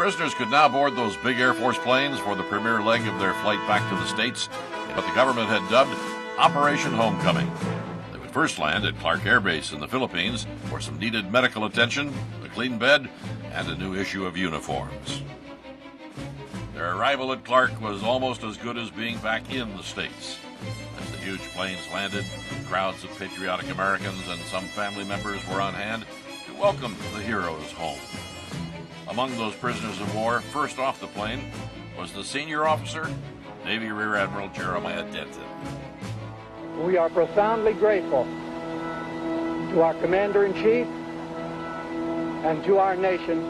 Prisoners could now board those big Air Force planes for the premier leg of their flight back to the States, what the government had dubbed Operation Homecoming. They would first land at Clark Air Base in the Philippines for some needed medical attention, a clean bed, and a new issue of uniforms. Their arrival at Clark was almost as good as being back in the States. As the huge planes landed, crowds of patriotic Americans and some family members were on hand to welcome the heroes home. Among those prisoners of war, first off the plane, was the senior officer, Navy Rear Admiral Jeremiah Denton. We are profoundly grateful to our Commander-in-Chief and to our nation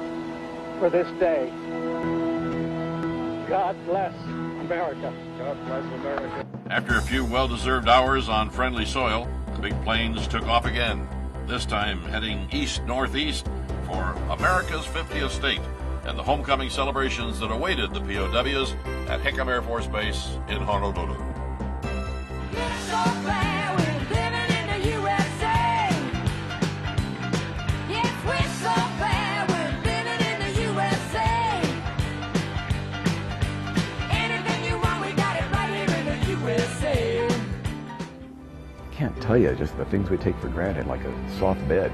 for this day. God bless America. God bless America. After a few well-deserved hours on friendly soil, the big planes took off again, this time heading east-northeast for America's 50th state and the homecoming celebrations that awaited the POWs at Hickam Air Force Base in Honolulu. I can't tell you just the things we take for granted, like a soft bed.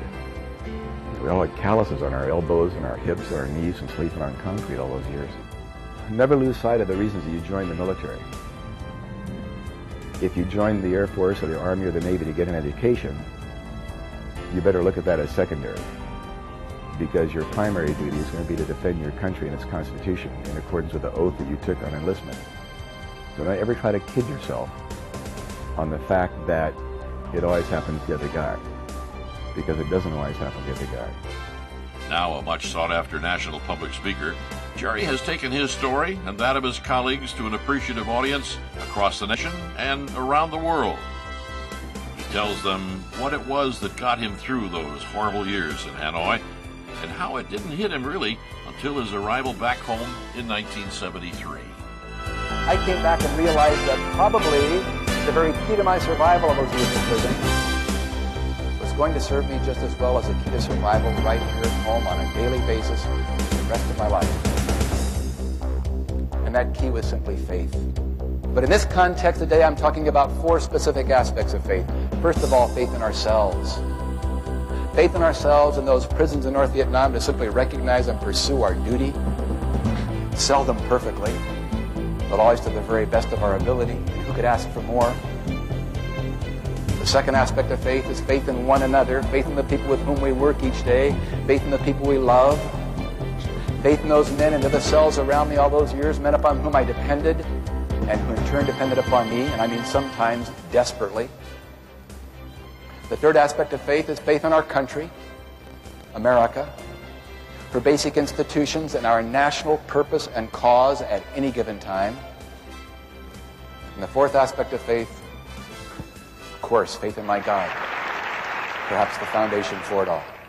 We all had calluses on our elbows and our hips and our knees from sleeping on concrete all those years. Never lose sight of the reasons that you joined the military. If you joined the Air Force or the Army or the Navy to get an education, you better look at that as secondary, because your primary duty is going to be to defend your country and its Constitution in accordance with the oath that you took on enlistment. So don't ever try to kid yourself on the fact that it always happens to the other guy, because it doesn't always happen to the other guy. Now a much sought-after national public speaker, Jerry has taken his story and that of his colleagues to an appreciative audience across the nation and around the world. He tells them what it was that got him through those horrible years in Hanoi and how it didn't hit him really until his arrival back home in 1973. I came back and realized that probably the very key to my survival of those years in prison was going to serve me just as well as a key to survival right here at home on a daily basis for the rest of my life. And that key was simply faith. But in this context today, I'm talking about four specific aspects of faith. First of all, faith in ourselves. Faith in ourselves in those prisons in North Vietnam to simply recognize and pursue our duty, seldom perfectly, but always to the very best of our ability. And who could ask for more? The second aspect of faith is faith in one another, faith in the people with whom we work each day, faith in the people we love, faith in those men and other cells around me all those years, men upon whom I depended, and who in turn depended upon me, and I mean sometimes desperately. The third aspect of faith is faith in our country, America, her basic institutions and our national purpose and cause at any given time. And the fourth aspect of faith, of course, faith in my God, perhaps the foundation for it all.